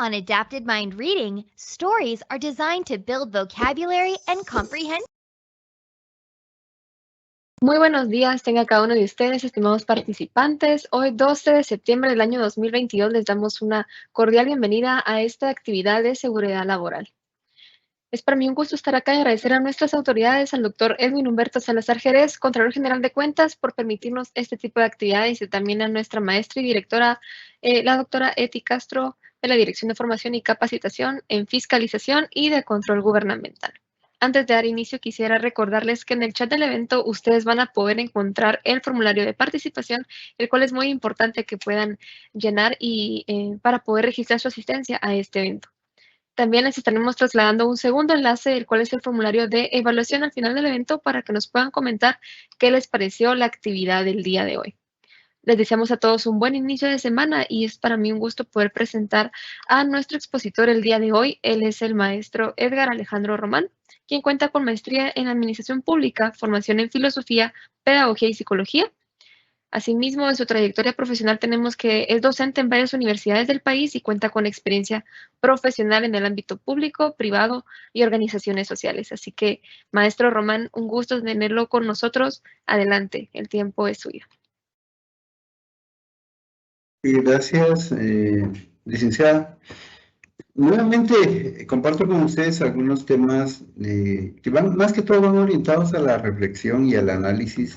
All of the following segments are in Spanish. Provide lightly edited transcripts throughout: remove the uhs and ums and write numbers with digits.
On Adapted Mind Reading, stories are designed to build vocabulary and comprehension. Muy buenos días, tenga cada uno de ustedes, estimados participantes. Hoy, 12 de septiembre del año 2022, les damos una cordial bienvenida a esta actividad de seguridad laboral. Es para mí un gusto estar acá y agradecer a nuestras autoridades, al doctor Edwin Humberto Salazar Jerez, Contralor General de Cuentas, por permitirnos este tipo de actividades, y también a nuestra maestra y directora, la doctora Eti Castro, de la Dirección de Formación y Capacitación en Fiscalización y de Control Gubernamental. Antes de dar inicio, quisiera recordarles que en el chat del evento ustedes van a poder encontrar el formulario de participación, el cual es muy importante que puedan llenar para poder registrar su asistencia a este evento. También les estaremos trasladando un segundo enlace, el cual es el formulario de evaluación al final del evento, para que nos puedan comentar qué les pareció la actividad del día de hoy. Les deseamos a todos un buen inicio de semana y es para mí un gusto poder presentar a nuestro expositor el día de hoy. Él es el maestro Edgar Alejandro Román, quien cuenta con maestría en Administración Pública, formación en Filosofía, Pedagogía y Psicología. Asimismo, en su trayectoria profesional tenemos que es docente en varias universidades del país y cuenta con experiencia profesional en el ámbito público, privado y organizaciones sociales. Así que, maestro Román, un gusto tenerlo con nosotros. Adelante, el tiempo es suyo. Gracias, licenciada. Nuevamente comparto con ustedes algunos temas que van, más que todo, van orientados a la reflexión y al análisis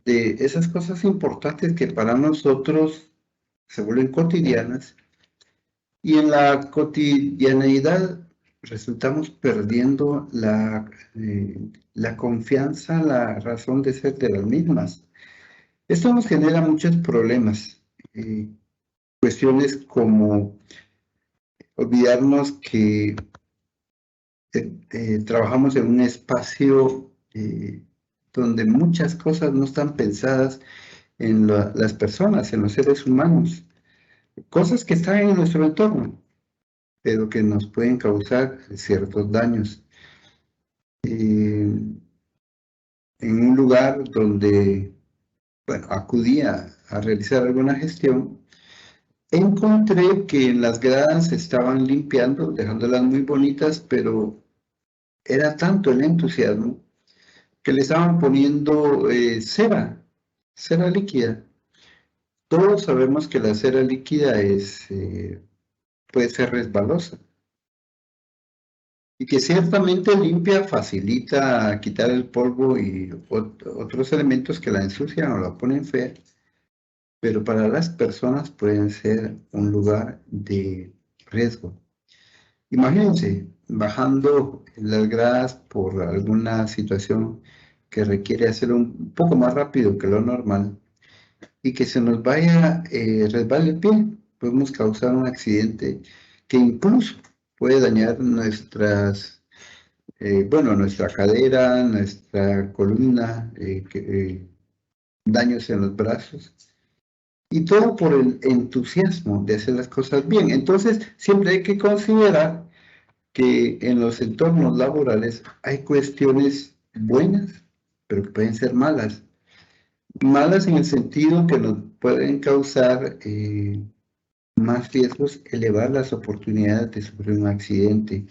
de esas cosas importantes que para nosotros se vuelven cotidianas, y en la cotidianeidad resultamos perdiendo la confianza, la razón de ser de las mismas. Esto nos genera muchos problemas, cuestiones como olvidarnos que trabajamos en un espacio donde muchas cosas no están pensadas en las personas, en los seres humanos, cosas que están en nuestro entorno, pero que nos pueden causar ciertos daños. En un lugar donde, bueno, acudí a realizar alguna gestión, encontré que en las gradas se estaban limpiando, dejándolas muy bonitas, pero era tanto el entusiasmo que le estaban poniendo cera líquida. Todos sabemos que la cera líquida puede ser resbalosa y que ciertamente limpia, facilita quitar el polvo y otros elementos que la ensucian o la ponen fea, pero para las personas pueden ser un lugar de riesgo. Imagínense, bajando las gradas por alguna situación que requiere hacerlo un poco más rápido que lo normal y que se nos vaya resbale el pie, podemos causar un accidente que incluso puede dañar nuestra cadera, nuestra columna, daños en los brazos. Y todo por el entusiasmo de hacer las cosas bien. Entonces, siempre hay que considerar que en los entornos laborales hay cuestiones buenas, pero que pueden ser malas. Malas en el sentido que nos pueden causar más riesgos, elevar las oportunidades de sufrir un accidente.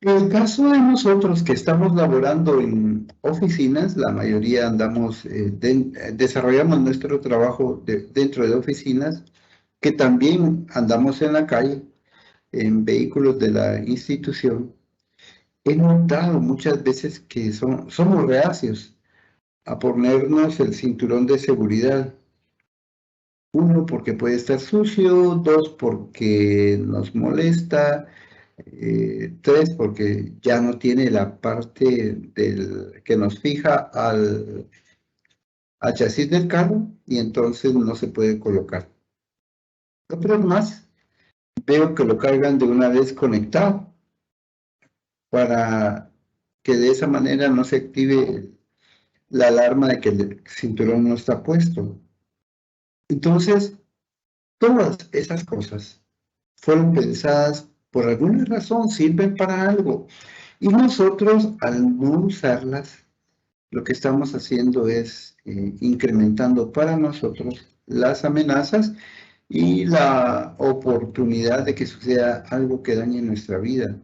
En el caso de nosotros que estamos laborando en oficinas, la mayoría desarrollamos nuestro trabajo dentro de oficinas, que también andamos en la calle, en vehículos de la institución. He notado muchas veces que somos reacios a ponernos el cinturón de seguridad. Uno, porque puede estar sucio; dos, porque nos molesta; tres, porque ya no tiene la parte que nos fija al chasis del carro y entonces no se puede colocar. Otros más, veo que lo cargan de una vez conectado para que de esa manera no se active la alarma de que el cinturón no está puesto. Entonces, todas esas cosas fueron pensadas por alguna razón, sirven para algo. Y nosotros, al no usarlas, lo que estamos haciendo es incrementando para nosotros las amenazas y la oportunidad de que suceda algo que dañe nuestra vida.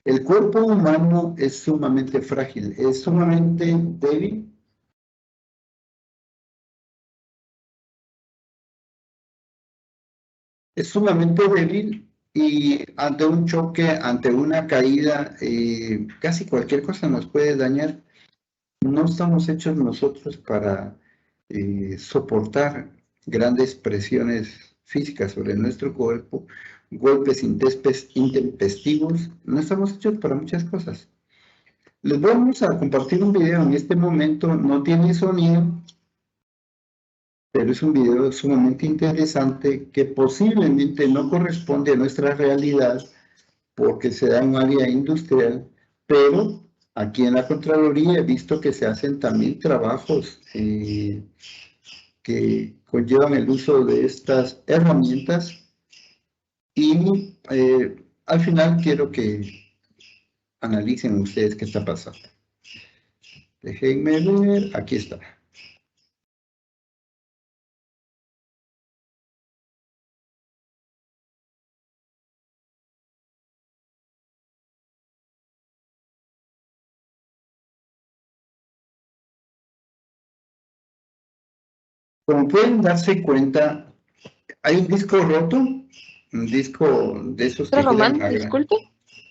El cuerpo humano es sumamente frágil, es sumamente débil. Es sumamente débil y ante un choque, ante una caída, casi cualquier cosa nos puede dañar. No estamos hechos nosotros para soportar grandes presiones físicas sobre nuestro cuerpo, golpes intempestivos. No estamos hechos para muchas cosas. Les vamos a compartir un video en este momento, no tiene sonido, pero es un video sumamente interesante que posiblemente no corresponde a nuestra realidad porque se da en un área industrial, pero aquí en la Contraloría he visto que se hacen también trabajos que conllevan el uso de estas herramientas y al final quiero que analicen ustedes qué está pasando. Déjenme ver, aquí está. Como pueden darse cuenta, hay un disco roto, un disco de esos que Román, quedan disculpe.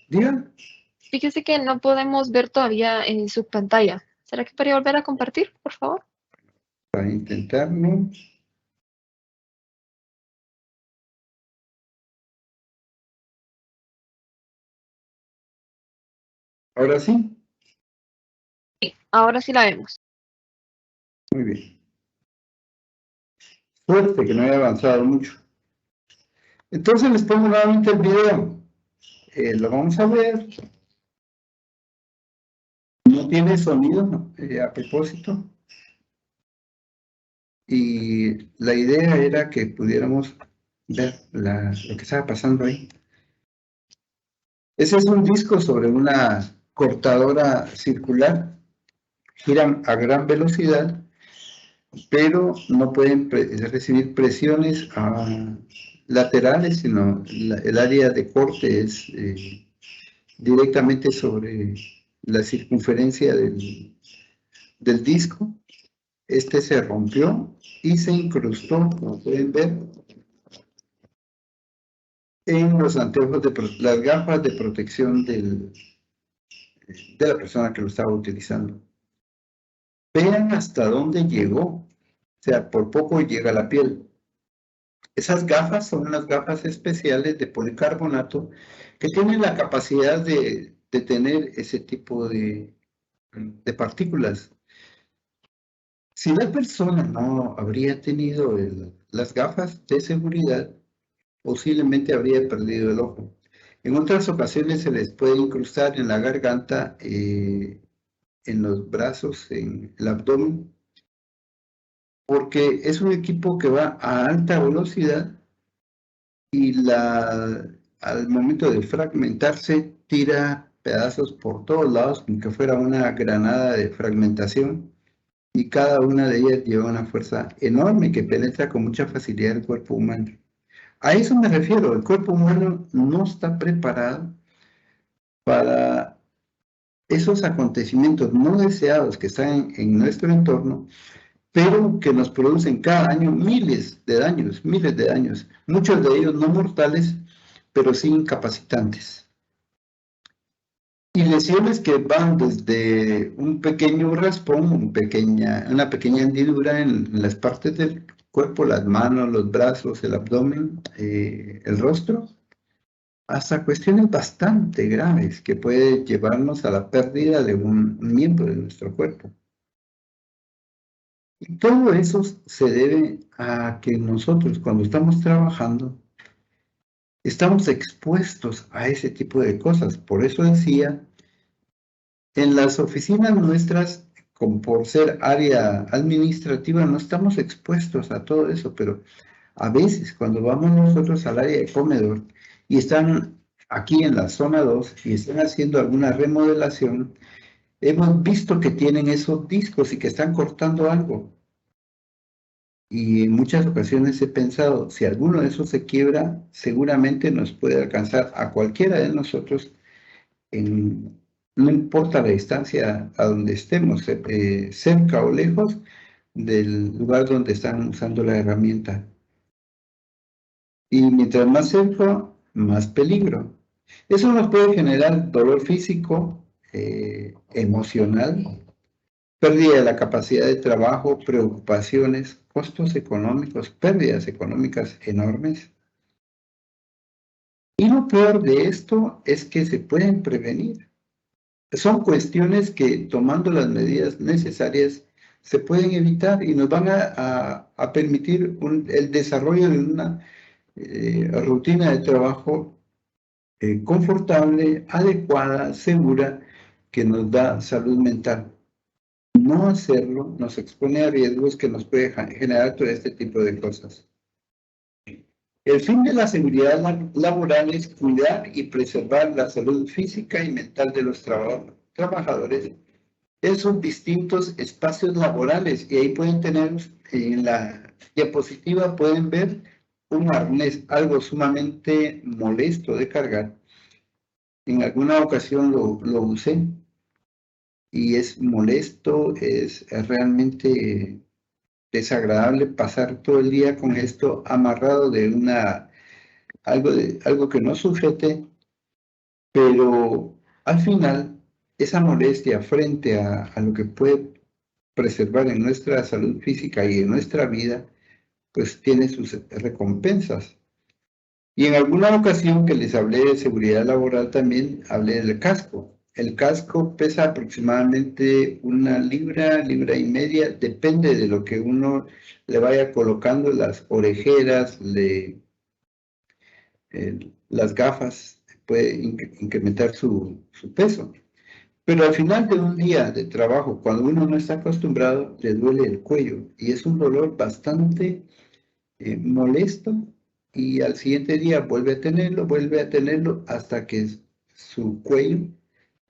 Diga. Fíjese que no podemos ver todavía en su pantalla. ¿Será que podría volver a compartir, por favor? Para intentarlo. ¿Ahora sí? Sí, ahora sí la vemos. Muy bien. Suerte que no haya avanzado mucho. Entonces les pongo nuevamente el video. Lo vamos a ver. No tiene sonido, ¿no? A propósito. Y la idea era que pudiéramos ver lo que estaba pasando ahí. Ese es un disco sobre una cortadora circular. Giran a gran velocidad, pero no pueden recibir presiones laterales, sino el área de corte es directamente sobre la circunferencia del disco. Este se rompió y se incrustó, como pueden ver, en los anteojos las gafas de protección de la persona que lo estaba utilizando. Vean hasta dónde llegó, o sea, por poco llega a la piel. Esas gafas son unas gafas especiales de policarbonato que tienen la capacidad de tener ese tipo de partículas. Si la persona no habría tenido las gafas de seguridad, posiblemente habría perdido el ojo. En otras ocasiones se les puede incrustar en la garganta, en los brazos, en el abdomen, porque es un equipo que va a alta velocidad y al momento de fragmentarse tira pedazos por todos lados, como que fuera una granada de fragmentación, y cada una de ellas lleva una fuerza enorme que penetra con mucha facilidad el cuerpo humano. A eso me refiero, el cuerpo humano no está preparado para esos acontecimientos no deseados que están en nuestro entorno, pero que nos producen cada año miles de daños, muchos de ellos no mortales, pero sí incapacitantes. Y lesiones que van desde un pequeño raspón, una pequeña hendidura en las partes del cuerpo, las manos, los brazos, el abdomen, el rostro, hasta cuestiones bastante graves que pueden llevarnos a la pérdida de un miembro de nuestro cuerpo. Y todo eso se debe a que nosotros, cuando estamos trabajando, estamos expuestos a ese tipo de cosas. Por eso decía, en las oficinas nuestras, como por ser área administrativa, no estamos expuestos a todo eso, pero a veces cuando vamos nosotros al área de comedor y están aquí en la zona 2 y están haciendo alguna remodelación, hemos visto que tienen esos discos y que están cortando algo. Y en muchas ocasiones he pensado, si alguno de esos se quiebra, seguramente nos puede alcanzar a cualquiera de nosotros, no importa la distancia a donde estemos, cerca o lejos del lugar donde están usando la herramienta. Y mientras más cerca, más peligro. Eso nos puede generar dolor físico, emocional, pérdida de la capacidad de trabajo, preocupaciones, costos económicos, pérdidas económicas enormes. Y lo peor de esto es que se pueden prevenir. Son cuestiones que, tomando las medidas necesarias, se pueden evitar y nos van a permitir el desarrollo de una rutina de trabajo confortable, adecuada, segura, que nos da salud mental. No hacerlo nos expone a riesgos que nos puede generar todo este tipo de cosas. El fin de la seguridad laboral es cuidar y preservar la salud física y mental de los trabajadores en sus distintos espacios laborales. Y ahí pueden tener, en la diapositiva pueden ver un arnés, algo sumamente molesto de cargar. En alguna ocasión lo usé y es molesto, es realmente desagradable pasar todo el día con esto amarrado de algo que no sujete, pero al final esa molestia frente a lo que puede preservar en nuestra salud física y en nuestra vida, pues tiene sus recompensas. Y en alguna ocasión que les hablé de seguridad laboral también hablé del casco. El casco pesa aproximadamente 1 libra, libra y media, depende de lo que uno le vaya colocando, las orejeras, las gafas, puede incrementar su peso. Pero al final de un día de trabajo, cuando uno no está acostumbrado, le duele el cuello y es un dolor bastante molesto, y al siguiente día vuelve a tenerlo hasta que su cuello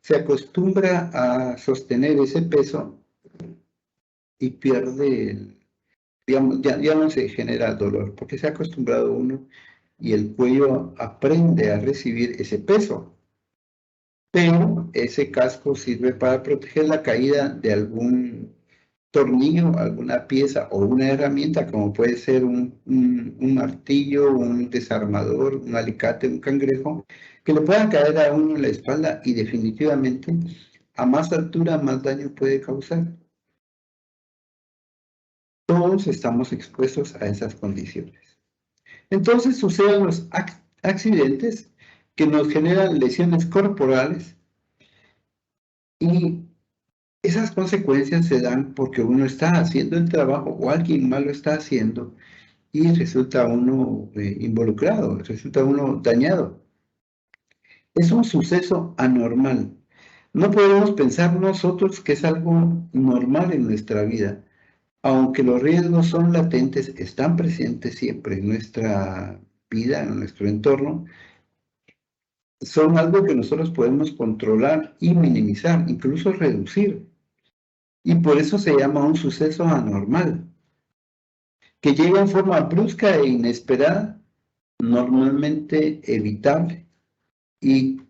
se acostumbra a sostener ese peso y pierde, digamos, ya no se genera dolor, porque se ha acostumbrado uno y el cuello aprende a recibir ese peso. Pero ese casco sirve para proteger la caída de algún tornillo, alguna pieza o una herramienta, como puede ser un martillo, un desarmador, un alicate, un cangrejo, que le pueda caer a uno en la espalda y definitivamente a más altura más daño puede causar. Todos estamos expuestos a esas condiciones. Entonces suceden los accidentes que nos generan lesiones corporales, y esas consecuencias se dan porque uno está haciendo el trabajo o alguien más lo está haciendo y resulta uno involucrado, resulta uno dañado. Es un suceso anormal. No podemos pensar nosotros que es algo normal en nuestra vida. Aunque los riesgos son latentes, están presentes siempre en nuestra vida, en nuestro entorno, son algo que nosotros podemos controlar y minimizar, incluso reducir. Y por eso se llama un suceso anormal, que llega en forma brusca e inesperada, normalmente evitable, y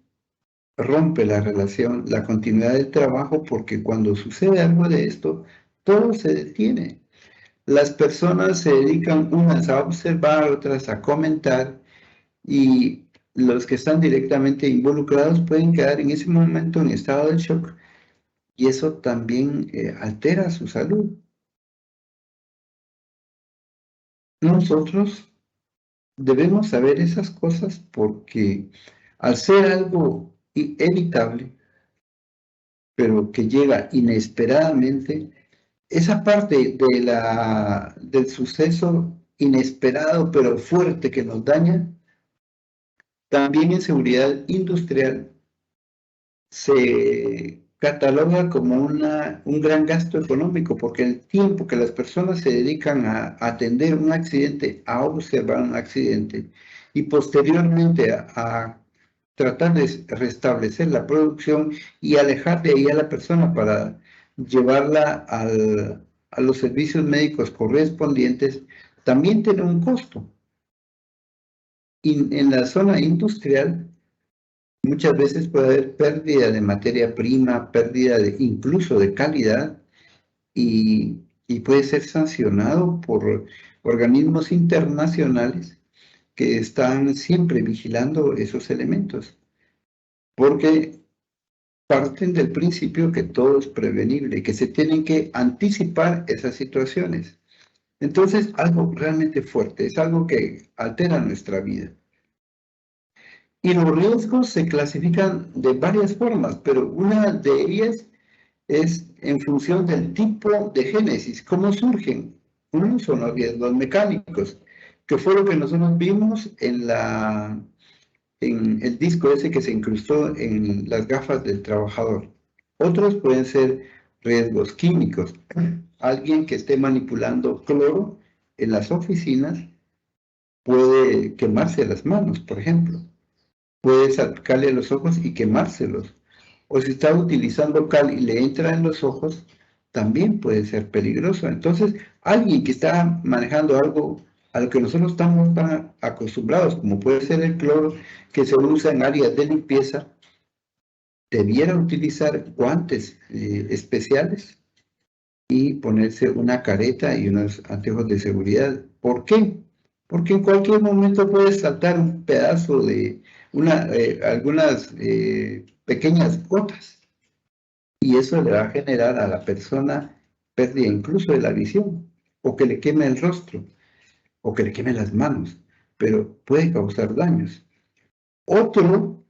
rompe la relación, la continuidad del trabajo, porque cuando sucede algo de esto, todo se detiene. Las personas se dedican unas a observar, otras a comentar, y los que están directamente involucrados pueden quedar en ese momento en estado de shock, y eso también altera su salud. Nosotros debemos saber esas cosas porque al ser algo evitable, pero que llega inesperadamente, esa parte del suceso inesperado pero fuerte que nos daña, también en seguridad industrial se cataloga como un gran gasto económico, porque el tiempo que las personas se dedican a atender un accidente, a observar un accidente y posteriormente a tratar de restablecer la producción y alejar de ahí a la persona para llevarla a los servicios médicos correspondientes, también tiene un costo. Y en la zona industrial, muchas veces puede haber pérdida de materia prima, pérdida incluso de calidad, y puede ser sancionado por organismos internacionales que están siempre vigilando esos elementos, porque parten del principio que todo es prevenible, que se tienen que anticipar esas situaciones. Entonces, algo realmente fuerte, es algo que altera nuestra vida. Y los riesgos se clasifican de varias formas, pero una de ellas es en función del tipo de génesis, cómo surgen. Uno son los riesgos mecánicos, que fue lo que nosotros vimos en el disco ese que se incrustó en las gafas del trabajador. Otros pueden ser riesgos químicos. Alguien que esté manipulando cloro en las oficinas puede quemarse las manos, por ejemplo. Puede salpicarle los ojos y quemárselos. O si está utilizando cal y le entra en los ojos, también puede ser peligroso. Entonces, alguien que está manejando algo a lo que nosotros estamos tan acostumbrados, como puede ser el cloro, que se usa en áreas de limpieza, debiera utilizar guantes especiales y ponerse una careta y unos anteojos de seguridad. ¿Por qué? Porque en cualquier momento puede saltar un pedazo de algunas pequeñas gotas, y eso le va a generar a la persona pérdida incluso de la visión, o que le queme el rostro, o que le queme las manos, pero puede causar daños. Otro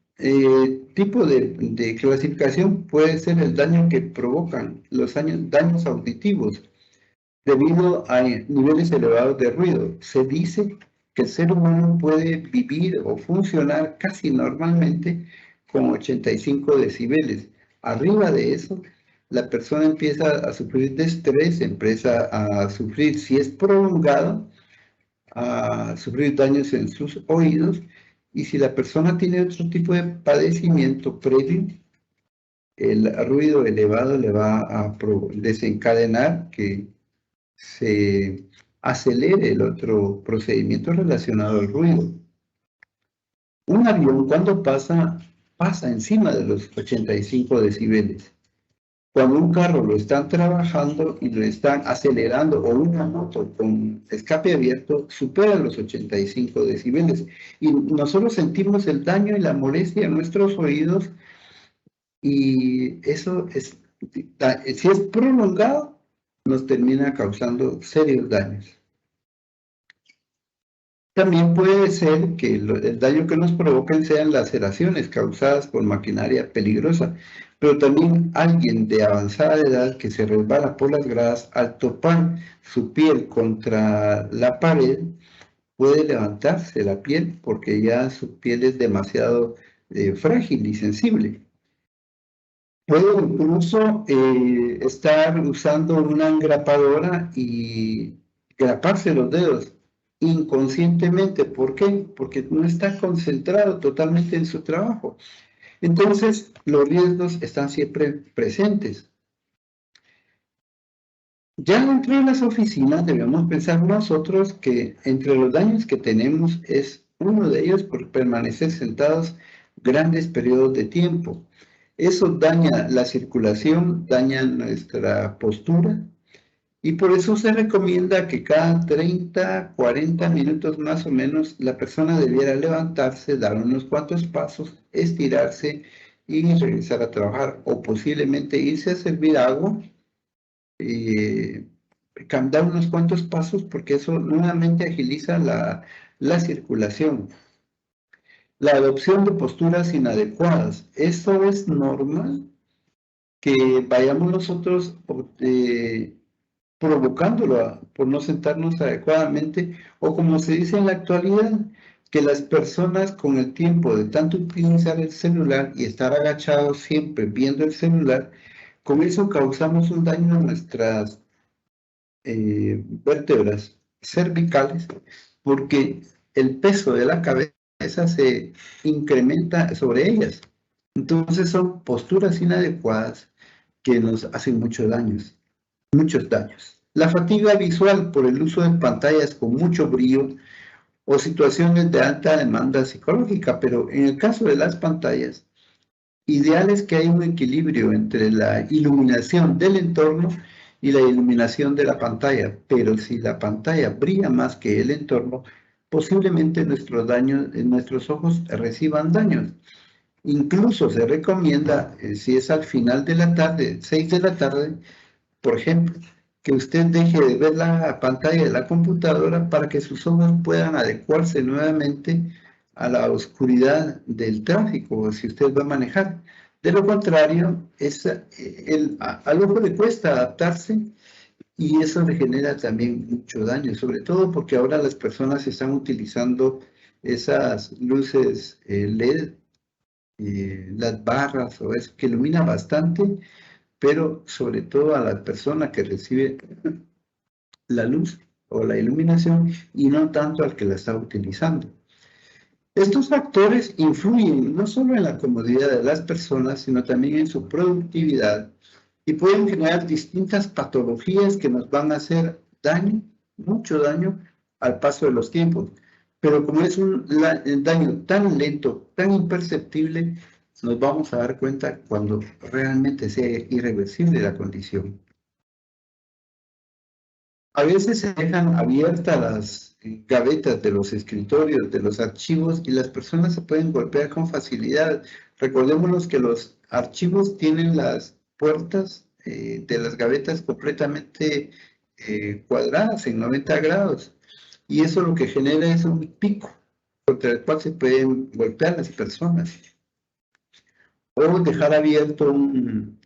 tipo de clasificación puede ser el daño que provocan los daños auditivos debido a niveles elevados de ruido. Se dice que el ser humano puede vivir o funcionar casi normalmente con 85 decibeles. Arriba de eso, la persona empieza a sufrir de estrés, empieza a sufrir, si es prolongado, a sufrir daños en sus oídos, y si la persona tiene otro tipo de padecimiento previo, el ruido elevado le va a desencadenar que se acelere el otro procedimiento relacionado al ruido. Un avión cuando pasa encima de los 85 decibeles. Cuando un carro lo están trabajando y lo están acelerando, o una moto con escape abierto, supera los 85 decibeles. Y nosotros sentimos el daño y la molestia en nuestros oídos, y eso si es prolongado, nos termina causando serios daños. También puede ser que el daño que nos provoquen sean laceraciones causadas por maquinaria peligrosa, pero también alguien de avanzada edad que se resbala por las gradas al topar su piel contra la pared, puede levantarse la piel porque ya su piel es demasiado frágil y sensible. Puede incluso estar usando una engrapadora y graparse los dedos inconscientemente. ¿Por qué? Porque no está concentrado totalmente en su trabajo. Entonces, los riesgos están siempre presentes. Ya dentro de las oficinas debemos pensar nosotros que entre los daños que tenemos es uno de ellos por permanecer sentados grandes periodos de tiempo. Eso daña la circulación, daña nuestra postura, y por eso se recomienda que cada 30, 40 minutos más o menos la persona debiera levantarse, dar unos cuantos pasos, estirarse y regresar a trabajar, o posiblemente irse a servir agua, dar unos cuantos pasos, porque eso nuevamente agiliza la circulación. La adopción de posturas inadecuadas. Esto es normal que vayamos nosotros provocándolo por no sentarnos adecuadamente, o como se dice en la actualidad, que las personas con el tiempo de tanto utilizar el celular y estar agachados siempre viendo el celular, con eso causamos un daño a nuestras vértebras cervicales, porque el peso de la cabeza se incrementa sobre ellas. Entonces son posturas inadecuadas que nos hacen muchos daños. La fatiga visual por el uso de pantallas con mucho brillo o situaciones de alta demanda psicológica, pero en el caso de las pantallas, ideal es que haya un equilibrio entre la iluminación del entorno y la iluminación de la pantalla, pero si la pantalla brilla más que el entorno, posiblemente nuestros ojos reciban daños. Incluso se recomienda, si es al final de la tarde, 6 de la tarde, por ejemplo, que usted deje de ver la pantalla de la computadora para que sus ojos puedan adecuarse nuevamente a la oscuridad del tráfico, si usted va a manejar. De lo contrario, al ojo le cuesta adaptarse y eso le genera también mucho daño, sobre todo porque ahora las personas están utilizando esas luces LED, las barras o eso, que ilumina bastante, pero sobre todo a la persona que recibe la luz o la iluminación y no tanto al que la está utilizando. Estos factores influyen no solo en la comodidad de las personas, sino también en su productividad y pueden generar distintas patologías que nos van a hacer daño, mucho daño, al paso de los tiempos. Pero como es un daño tan lento, tan imperceptible, nos vamos a dar cuenta cuando realmente sea irreversible la condición. A veces se dejan abiertas las gavetas de los escritorios, de los archivos, y las personas se pueden golpear con facilidad. Recordémonos que los archivos tienen las puertas de las gavetas completamente cuadradas en 90 grados, y eso lo que genera es un pico contra el cual se pueden golpear las personas. O dejar abierto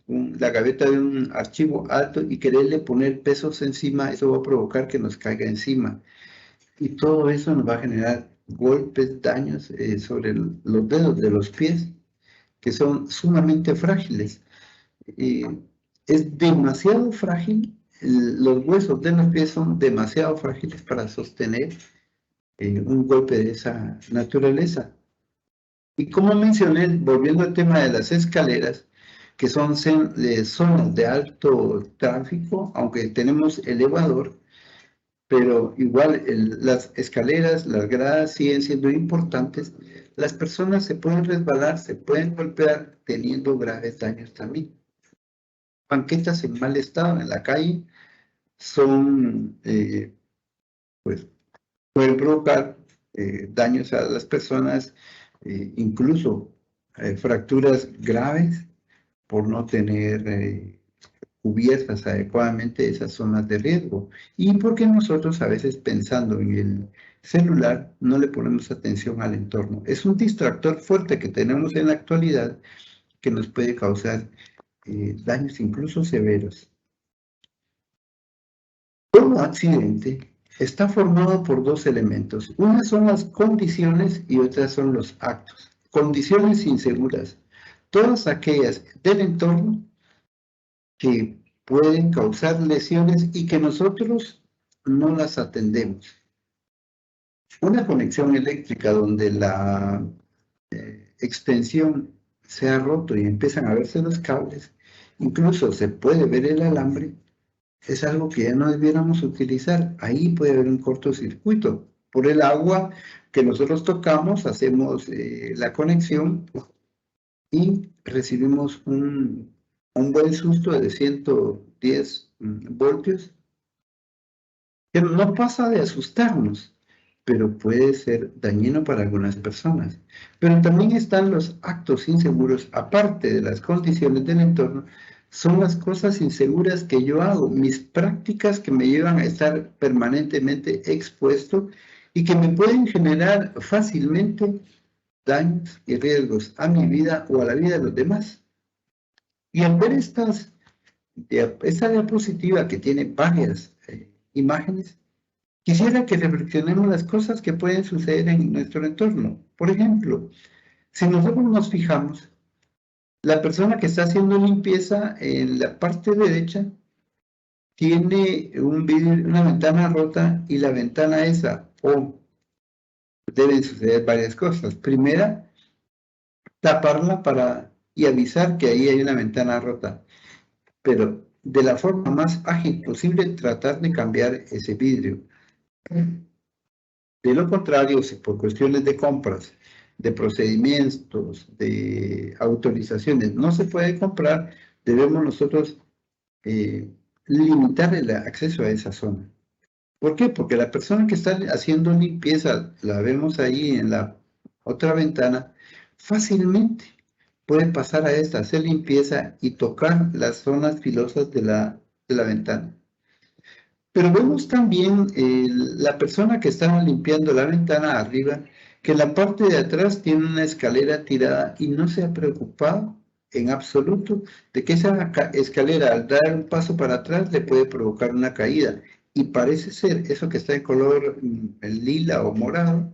la gaveta de un archivo alto y quererle poner pesos encima, eso va a provocar que nos caiga encima. Y todo eso nos va a generar golpes, daños sobre los dedos de los pies, que son sumamente frágiles. Es demasiado frágil, los huesos de los pies son demasiado frágiles para sostener un golpe de esa naturaleza. Y como mencioné, volviendo al tema de las escaleras, que son zonas de alto tráfico, aunque tenemos elevador, pero igual las escaleras, las gradas siguen siendo importantes, las personas se pueden resbalar, se pueden golpear, teniendo graves daños también. Banquetas en mal estado en la calle son, pues, pueden provocar daños a las personas, incluso fracturas graves por no tener cubiertas adecuadamente esas zonas de riesgo. Y porque nosotros a veces pensando en el celular no le ponemos atención al entorno. Es un distractor fuerte que tenemos en la actualidad que nos puede causar daños incluso severos. Todo accidente está formado por dos elementos. Unas son las condiciones y otras son los actos. Condiciones inseguras. Todas aquellas del entorno que pueden causar lesiones y que nosotros no las atendemos. Una conexión eléctrica donde la extensión se ha roto y empiezan a verse los cables, incluso se puede ver el alambre, es algo que ya no debiéramos utilizar. Ahí puede haber un cortocircuito. Por el agua que nosotros tocamos, hacemos la conexión y recibimos un buen susto de 110 voltios, que no pasa de asustarnos, pero puede ser dañino para algunas personas. Pero también están los actos inseguros, aparte de las condiciones del entorno, son las cosas inseguras que yo hago, mis prácticas que me llevan a estar permanentemente expuesto y que me pueden generar fácilmente daños y riesgos a mi vida o a la vida de los demás. Y al ver esta diapositiva que tiene varias imágenes, quisiera que reflexionemos las cosas que pueden suceder en nuestro entorno. Por ejemplo, si nosotros nos fijamos, la persona que está haciendo limpieza en la parte derecha tiene una ventana rota y la ventana esa, o deben suceder varias cosas. Primera, taparla y avisar que ahí hay una ventana rota. Pero de la forma más ágil posible tratar de cambiar ese vidrio. De lo contrario, si por cuestiones de compras, de procedimientos, de autorizaciones no se puede comprar, debemos nosotros limitar el acceso a esa zona. ¿Por qué? Porque la persona que está haciendo limpieza, la vemos ahí en la otra ventana, fácilmente puede pasar a esta, hacer limpieza y tocar las zonas filosas de la ventana. Pero vemos también la persona que estaba limpiando la ventana arriba, que en la parte de atrás tiene una escalera tirada y no se ha preocupado en absoluto de que esa escalera al dar un paso para atrás le puede provocar una caída. Y parece ser, eso que está en color lila o morado,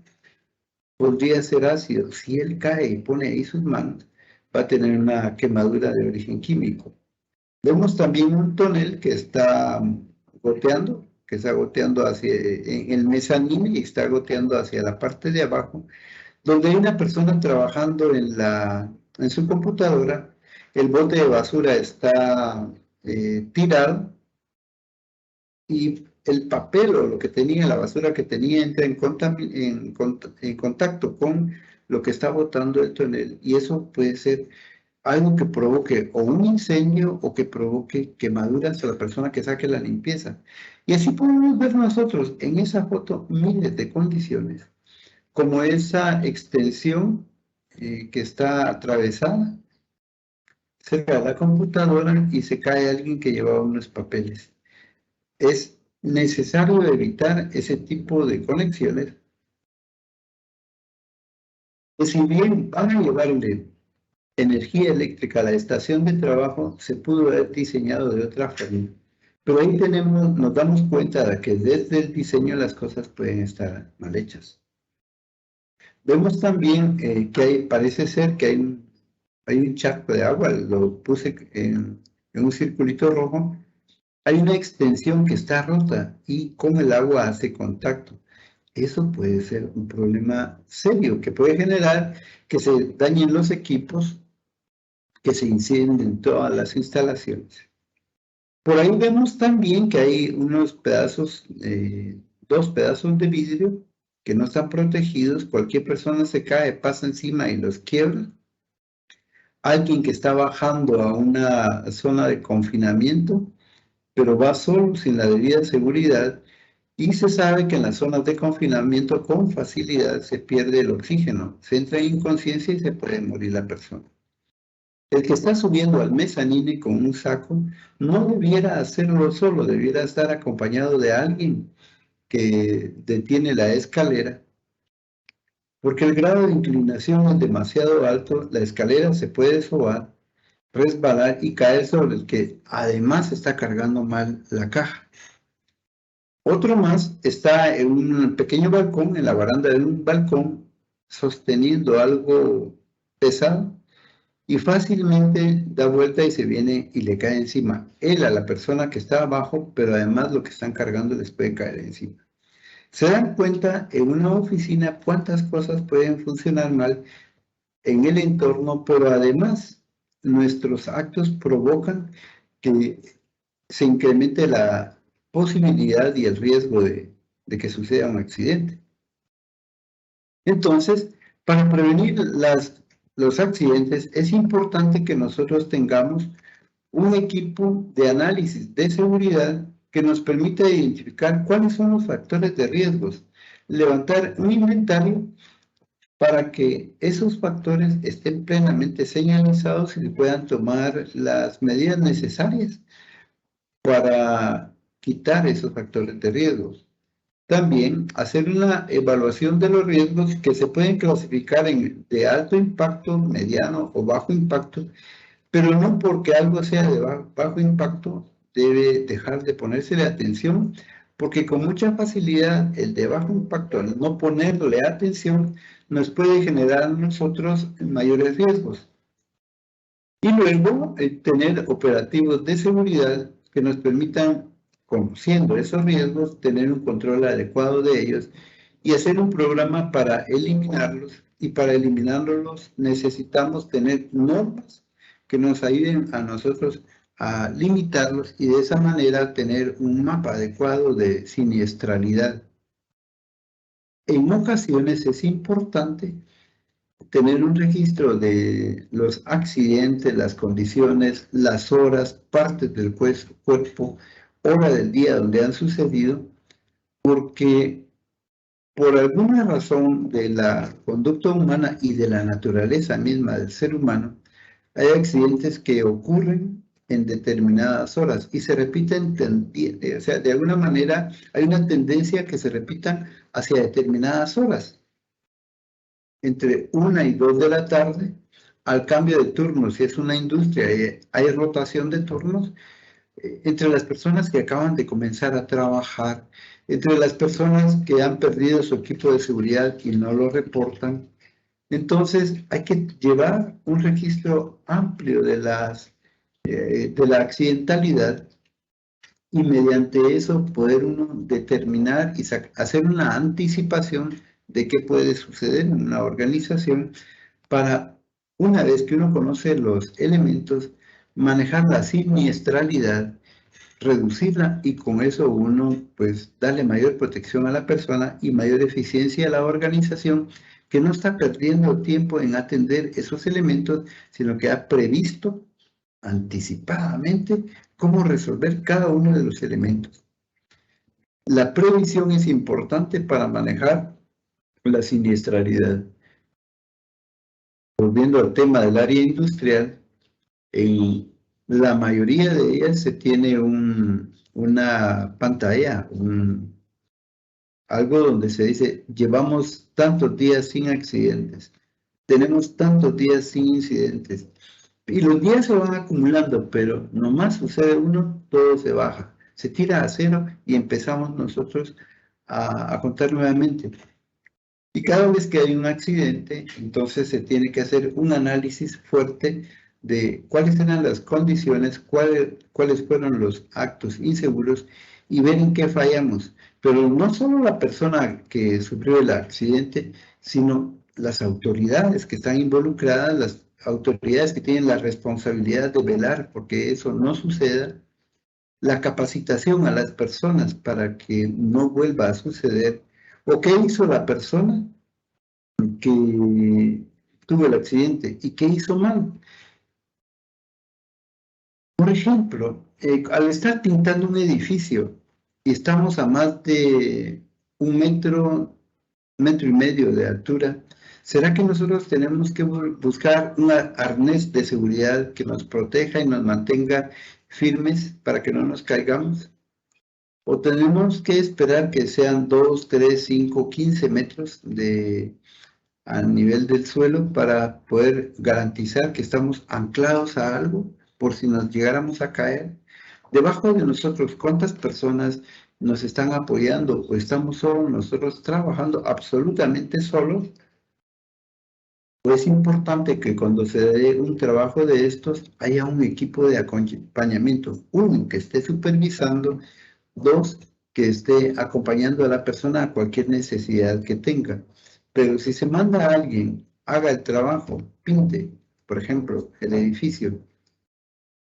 podría ser ácido. Si él cae y pone ahí sus manos, va a tener una quemadura de origen químico. Vemos también un tonel que está goteando, hacia en el mezanino y está goteando hacia la parte de abajo, donde hay una persona trabajando en su computadora. El bote de basura está tirado y el papel o lo que tenía, la basura que tenía, entra en contacto con lo que está botando el tonel, y eso puede ser algo que provoque o un incendio o que provoque quemaduras a la persona que saque la limpieza. Y así podemos ver nosotros en esa foto miles de condiciones, como esa extensión que está atravesada cerca de la computadora y se cae alguien que llevaba unos papeles. Es necesario evitar ese tipo de conexiones, que si bien van a llevarle energía eléctrica a la estación de trabajo, se pudo haber diseñado de otra forma. Pero ahí nos damos cuenta de que desde el diseño las cosas pueden estar mal hechas. Vemos también que parece ser que hay un charco de agua, lo puse en un circulito rojo. Hay una extensión que está rota y con el agua hace contacto. Eso puede ser un problema serio que puede generar que se dañen los equipos, que se incendien todas las instalaciones. Por ahí vemos también que hay unos pedazos, 2 pedazos de vidrio que no están protegidos. Cualquier persona se cae, pasa encima y los quiebra. Alguien que está bajando a una zona de confinamiento, pero va solo, sin la debida seguridad, y se sabe que en las zonas de confinamiento con facilidad se pierde el oxígeno, se entra en inconsciencia y se puede morir la persona. El que está subiendo al mezanino con un saco no debiera hacerlo solo, debiera estar acompañado de alguien que detiene la escalera, porque el grado de inclinación es demasiado alto, la escalera se puede sobar, resbalar y caer sobre el que además está cargando mal la caja. Otro más está en un pequeño balcón, en la baranda de un balcón, sosteniendo algo pesado y fácilmente da vuelta y se viene y le cae encima. Él a la persona que está abajo, pero además lo que están cargando les puede caer encima. ¿Se dan cuenta en una oficina cuántas cosas pueden funcionar mal en el entorno, pero además nuestros actos provocan que se incremente la posibilidad y el riesgo de que suceda un accidente? Entonces, para prevenir los accidentes, es importante que nosotros tengamos un equipo de análisis de seguridad que nos permita identificar cuáles son los factores de riesgos, levantar un inventario para que esos factores estén plenamente señalizados y puedan tomar las medidas necesarias para quitar esos factores de riesgos. También hacer una evaluación de los riesgos que se pueden clasificar en de alto impacto, mediano o bajo impacto, pero no porque algo sea de bajo impacto debe dejar de ponérsele atención, porque con mucha facilidad el de bajo impacto, al no ponerle atención, nos puede generar a nosotros mayores riesgos. Y luego tener operativos de seguridad que nos permitan, conociendo esos riesgos, tener un control adecuado de ellos y hacer un programa para eliminarlos. Y para eliminarlos necesitamos tener normas que nos ayuden a nosotros a limitarlos y de esa manera tener un mapa adecuado de siniestralidad. En ocasiones es importante tener un registro de los accidentes, las condiciones, las horas, partes del cuerpo, hora del día donde han sucedido, porque por alguna razón de la conducta humana y de la naturaleza misma del ser humano, hay accidentes que ocurren en determinadas horas y se repiten, o sea, de alguna manera hay una tendencia que se repitan hacia determinadas horas, entre 1 y 2 de la tarde, al cambio de turnos. Si es una industria y hay rotación de turnos, entre las personas que acaban de comenzar a trabajar, entre las personas que han perdido su equipo de seguridad y no lo reportan. Entonces hay que llevar un registro amplio de la accidentalidad y mediante eso poder uno determinar y hacer una anticipación de qué puede suceder en una organización para, una vez que uno conoce los elementos, manejar la siniestralidad, reducirla y con eso uno pues darle mayor protección a la persona y mayor eficiencia a la organización que no está perdiendo tiempo en atender esos elementos, sino que ha previsto anticipadamente cómo resolver cada uno de los elementos. La previsión es importante para manejar la siniestralidad. Volviendo al tema del área industrial, en la mayoría de ellas se tiene una pantalla, algo donde se dice, llevamos tantos días sin accidentes, tenemos tantos días sin incidentes. Y los días se van acumulando, pero nomás sucede uno, todo se baja, se tira a cero y empezamos nosotros a contar nuevamente. Y cada vez que hay un accidente, entonces se tiene que hacer un análisis fuerte de cuáles eran las condiciones, cuáles fueron los actos inseguros y ver en qué fallamos. Pero no solo la persona que sufrió el accidente, sino las autoridades que están involucradas, las autoridades que tienen la responsabilidad de velar porque eso no suceda, la capacitación a las personas para que no vuelva a suceder, o qué hizo la persona que tuvo el accidente y qué hizo mal. Por ejemplo, al estar pintando un edificio y estamos a más de 1 metro y medio de altura, ¿será que nosotros tenemos que buscar un arnés de seguridad que nos proteja y nos mantenga firmes para que no nos caigamos? ¿O tenemos que esperar que sean 2, 3, 5, 15 metros al nivel del suelo para poder garantizar que estamos anclados a algo por si nos llegáramos a caer? Debajo de nosotros, ¿cuántas personas nos están apoyando o estamos solos nosotros trabajando absolutamente solos? Pues es importante que cuando se dé un trabajo de estos haya un equipo de acompañamiento, uno que esté supervisando, dos que esté acompañando a la persona a cualquier necesidad que tenga. Pero si se manda a alguien, haga el trabajo, pinte, por ejemplo, el edificio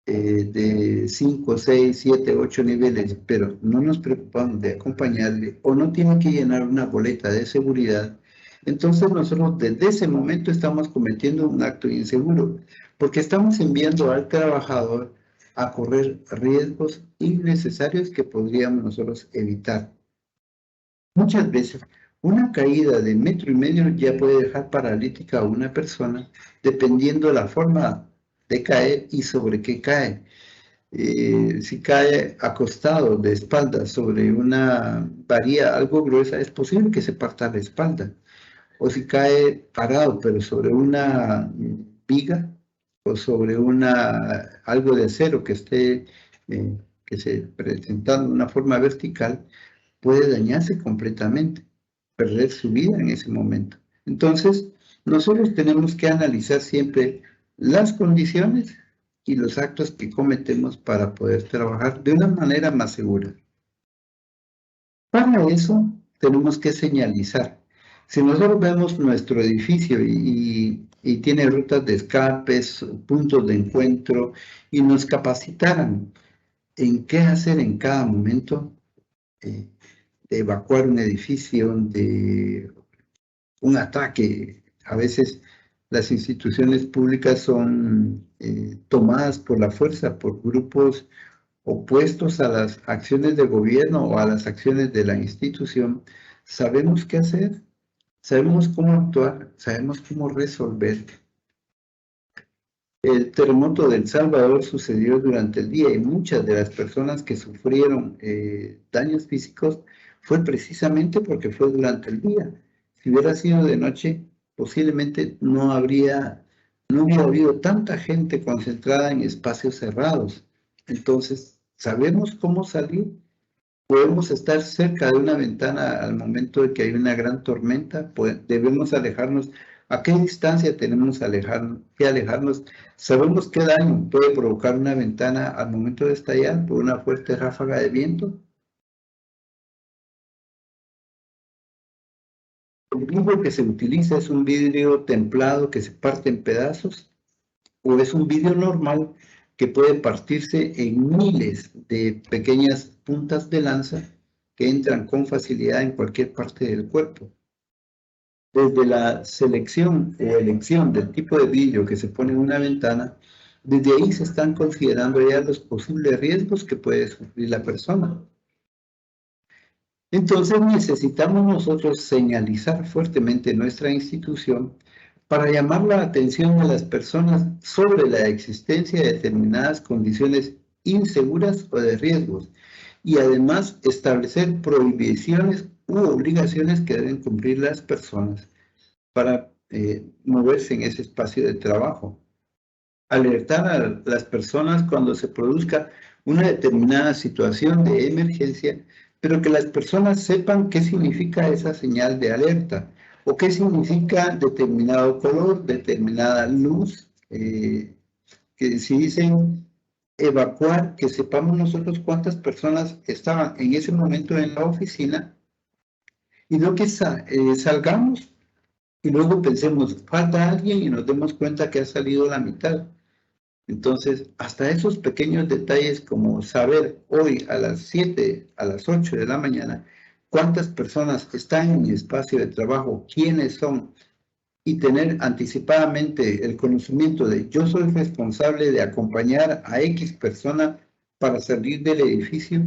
de 5, 6, 7, 8 niveles, pero no nos preocupamos de acompañarle o no tiene que llenar una boleta de seguridad, entonces nosotros desde ese momento estamos cometiendo un acto inseguro, porque estamos enviando al trabajador a correr riesgos innecesarios que podríamos nosotros evitar. Muchas veces una caída de 1,5 metros ya puede dejar paralítica a una persona, dependiendo de la forma de caer y sobre qué cae. Si cae acostado de espalda sobre una varilla algo gruesa, es posible que se parta la espalda. O si cae parado, pero sobre una viga o sobre algo de acero que esté que se presentando de una forma vertical, puede dañarse completamente, perder su vida en ese momento. Entonces, nosotros tenemos que analizar siempre las condiciones y los actos que cometemos para poder trabajar de una manera más segura. Para eso, tenemos que señalizar. Si nosotros vemos nuestro edificio y y tiene rutas de escapes, puntos de encuentro, y nos capacitaran en qué hacer en cada momento, de evacuar un edificio, de un ataque. A veces las instituciones públicas son tomadas por la fuerza, por grupos opuestos a las acciones del gobierno o a las acciones de la institución. Sabemos qué hacer, sabemos cómo actuar, sabemos cómo resolver. El terremoto de El Salvador sucedió durante el día y muchas de las personas que sufrieron daños físicos fue precisamente porque fue durante el día. Si hubiera sido de noche, posiblemente no hubiera habido tanta gente concentrada en espacios cerrados. Entonces, sabemos cómo salir. Podemos estar cerca de una ventana al momento de que hay una gran tormenta, debemos alejarnos. ¿A qué distancia tenemos que alejarnos? ¿Sabemos qué daño puede provocar una ventana al momento de estallar por una fuerte ráfaga de viento? ¿El vidrio que se utiliza es un vidrio templado que se parte en pedazos o es un vidrio normal que puede partirse en miles de pequeñas puntas de lanza que entran con facilidad en cualquier parte del cuerpo? Desde la selección o elección del tipo de vidrio que se pone en una ventana, desde ahí se están considerando ya los posibles riesgos que puede sufrir la persona. Entonces necesitamos nosotros señalizar fuertemente nuestra institución para llamar la atención de las personas sobre la existencia de determinadas condiciones inseguras o de riesgos y además establecer prohibiciones u obligaciones que deben cumplir las personas para moverse en ese espacio de trabajo. Alertar a las personas cuando se produzca una determinada situación de emergencia, pero que las personas sepan qué significa esa señal de alerta o qué significa determinado color, determinada luz, que si dicen evacuar, que sepamos nosotros cuántas personas estaban en ese momento en la oficina y no que salgamos y luego pensemos, falta alguien y nos demos cuenta que ha salido la mitad. Entonces, hasta esos pequeños detalles como saber hoy a las 7, a las 8 de la mañana, cuántas personas están en mi espacio de trabajo, quiénes son, y tener anticipadamente el conocimiento de yo soy responsable de acompañar a X persona para salir del edificio.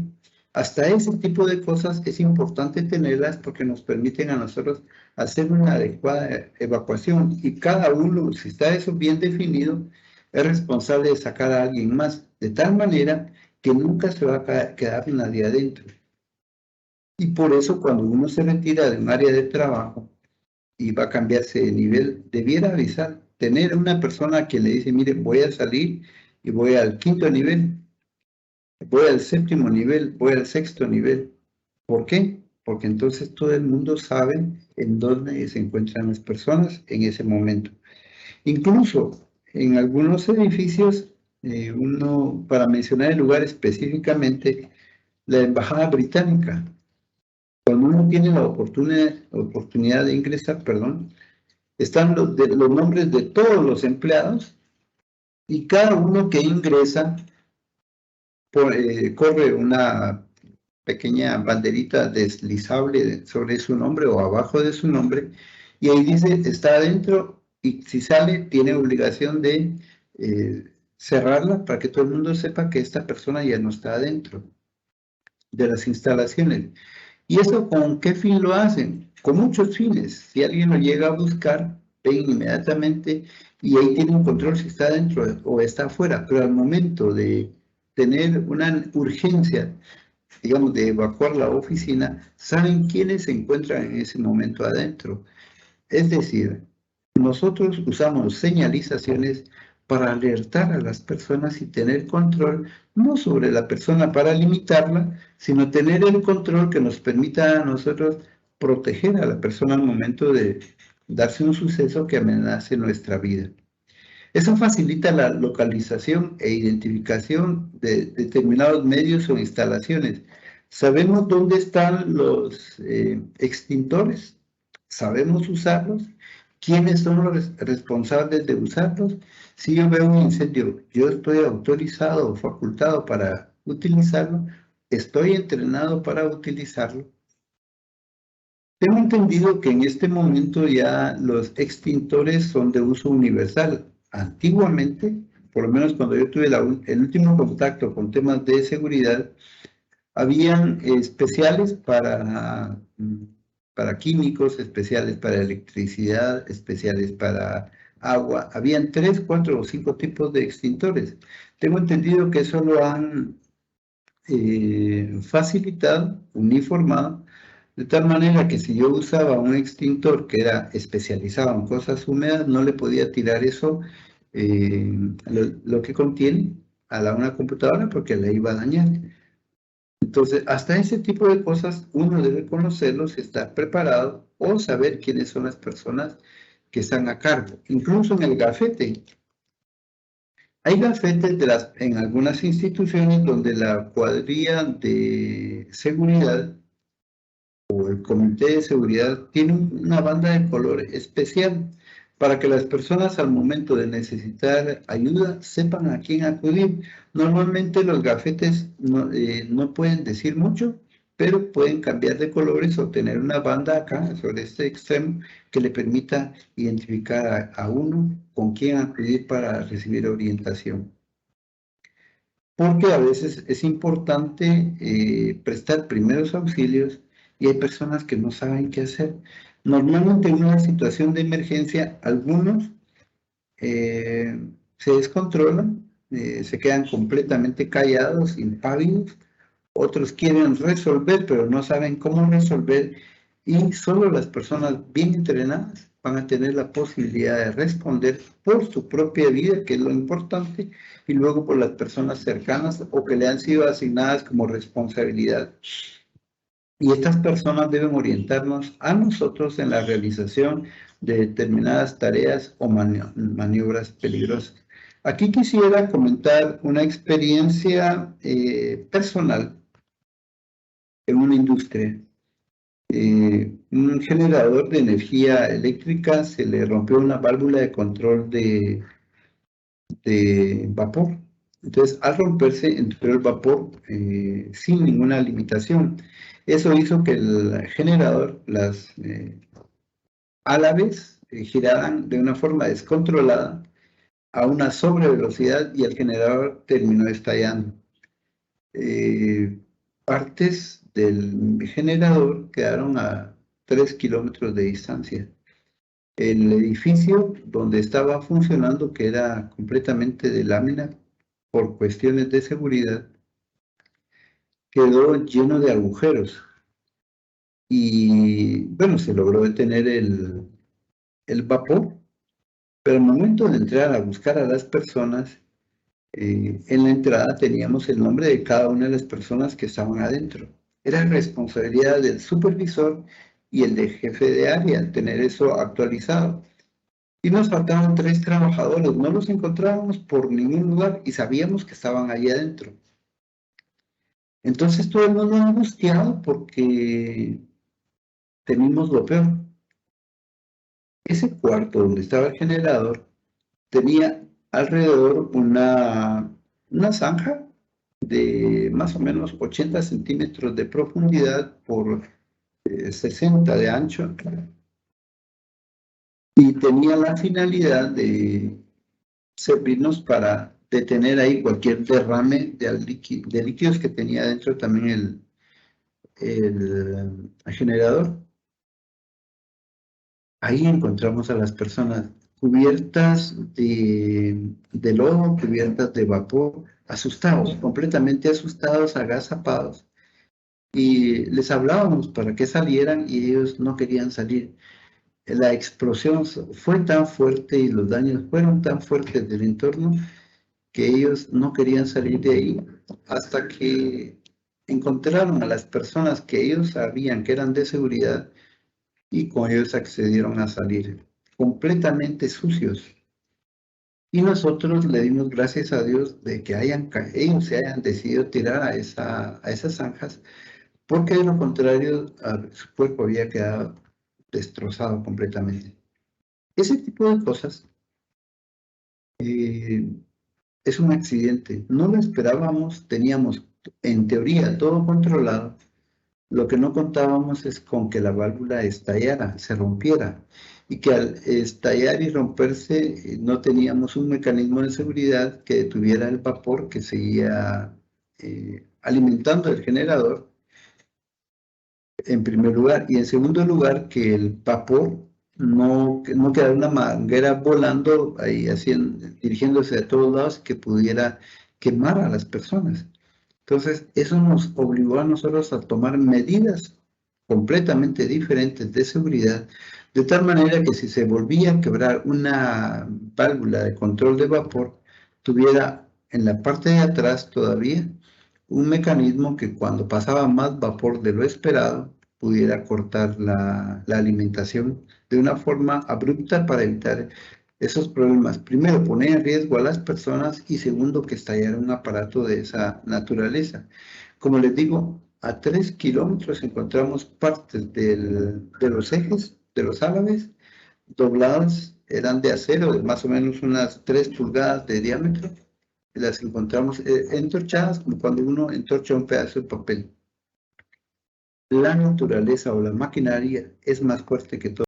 Hasta ese tipo de cosas es importante tenerlas porque nos permiten a nosotros hacer una adecuada evacuación y cada uno, si está eso bien definido, es responsable de sacar a alguien más, de tal manera que nunca se va a quedar nadie adentro. Y por eso cuando uno se retira de un área de trabajo y va a cambiarse de nivel, debiera avisar, tener una persona que le dice, mire, voy a salir y voy al 5.º nivel, voy al 7.º nivel, voy al 6.º nivel. ¿Por qué? Porque entonces todo el mundo sabe en dónde se encuentran las personas en ese momento. Incluso en algunos edificios, para mencionar el lugar específicamente, la Embajada Británica, cuando uno tiene la oportunidad de ingresar, están los nombres de todos los empleados y cada uno que ingresa corre una pequeña banderita deslizable sobre su nombre o abajo de su nombre y ahí dice está adentro y si sale tiene obligación de cerrarla para que todo el mundo sepa que esta persona ya no está adentro de las instalaciones. ¿Y eso con qué fin lo hacen? Con muchos fines. Si alguien lo llega a buscar, ven inmediatamente y ahí tiene un control si está dentro o está afuera. Pero al momento de tener una urgencia, digamos, de evacuar la oficina, saben quiénes se encuentran en ese momento adentro. Es decir, nosotros usamos señalizaciones para alertar a las personas y tener control, no sobre la persona para limitarla, sino tener el control que nos permita a nosotros proteger a la persona al momento de darse un suceso que amenace nuestra vida. Eso facilita la localización e identificación de determinados medios o instalaciones. Sabemos dónde están los extintores, sabemos usarlos. ¿Quiénes son los responsables de usarlos? Si yo veo un incendio, yo estoy autorizado o facultado para utilizarlo, estoy entrenado para utilizarlo. Tengo entendido que en este momento ya los extintores son de uso universal. Antiguamente, por lo menos cuando yo tuve el último contacto con temas de seguridad, habían especiales para químicos, especiales para electricidad, especiales para agua. Habían 3, 4 o 5 tipos de extintores. Tengo entendido que eso lo han facilitado, uniformado, de tal manera que si yo usaba un extintor que era especializado en cosas húmedas, no le podía tirar eso, lo que contiene, a una computadora porque le iba a dañar. Entonces, hasta ese tipo de cosas uno debe conocerlos, estar preparado o saber quiénes son las personas que están a cargo. Incluso en el gafete. Hay gafetes en algunas instituciones donde la cuadrilla de seguridad o el comité de seguridad tiene una banda de color especial para que las personas al momento de necesitar ayuda sepan a quién acudir. Normalmente los gafetes no pueden decir mucho, pero pueden cambiar de colores o tener una banda acá sobre este extremo que le permita identificar a uno con quién acudir para recibir orientación. Porque a veces es importante prestar primeros auxilios y hay personas que no saben qué hacer. Normalmente en una situación de emergencia, algunos se descontrolan, se quedan completamente callados, impávidos. Otros quieren resolver, pero no saben cómo resolver. Y solo las personas bien entrenadas van a tener la posibilidad de responder por su propia vida, que es lo importante, y luego por las personas cercanas o que le han sido asignadas como responsabilidad. Y estas personas deben orientarnos a nosotros en la realización de determinadas tareas o maniobras peligrosas. Aquí quisiera comentar una experiencia personal en una industria. Un generador de energía eléctrica se le rompió una válvula de control de vapor. Entonces, al romperse, entró el vapor sin ninguna limitación. Eso hizo que el generador, las álabes, giraran de una forma descontrolada a una sobrevelocidad y el generador terminó estallando. Partes del generador quedaron a 3 kilómetros de distancia. El edificio donde estaba funcionando, que era completamente de lámina, por cuestiones de seguridad, quedó lleno de agujeros. Y bueno, se logró detener el vapor, pero al momento de entrar a buscar a las personas, en la entrada teníamos el nombre de cada una de las personas que estaban adentro. Era responsabilidad del supervisor y el del jefe de área tener eso actualizado. Y nos faltaban 3 trabajadores, no los encontrábamos por ningún lugar y sabíamos que estaban ahí adentro. Entonces todo el mundo angustiado porque temimos lo peor. Ese cuarto donde estaba el generador tenía alrededor una zanja de más o menos 80 centímetros de profundidad por 60 de ancho y tenía la finalidad de servirnos para detener ahí cualquier derrame de líquidos que tenía dentro también el generador. Ahí encontramos a las personas cubiertas de lodo, cubiertas de vapor, asustados, completamente asustados, agazapados. Y les hablábamos para que salieran y ellos no querían salir. La explosión fue tan fuerte y los daños fueron tan fuertes del entorno que ellos no querían salir de ahí hasta que encontraron a las personas que ellos sabían que eran de seguridad y con ellos accedieron a salir completamente sucios. Y nosotros le dimos gracias a Dios de que ellos se hayan decidido tirar a esas zanjas, porque de lo contrario su cuerpo había quedado destrozado completamente. Ese tipo de cosas es un accidente. No lo esperábamos, teníamos en teoría todo controlado. Lo que no contábamos es con que la válvula estallara, se rompiera, y que al estallar y romperse no teníamos un mecanismo de seguridad que detuviera el vapor que seguía alimentando el generador, en primer lugar, y en segundo lugar que el vapor no quedara una manguera volando ahí, dirigiéndose a todos lados, que pudiera quemar a las personas. Entonces, eso nos obligó a nosotros a tomar medidas completamente diferentes de seguridad, de tal manera que si se volvía a quebrar una válvula de control de vapor, tuviera en la parte de atrás todavía un mecanismo que cuando pasaba más vapor de lo esperado, pudiera cortar la alimentación de una forma abrupta para evitar esos problemas. Primero, poner en riesgo a las personas, y segundo, que estallara un aparato de esa naturaleza. Como les digo, a 3 kilómetros encontramos partes de los ejes, de los álabes, dobladas, eran de acero, de más o menos unas 3 pulgadas de diámetro, y las encontramos entorchadas, como cuando uno entorcha un pedazo de papel. La naturaleza o la maquinaria es más fuerte que todo.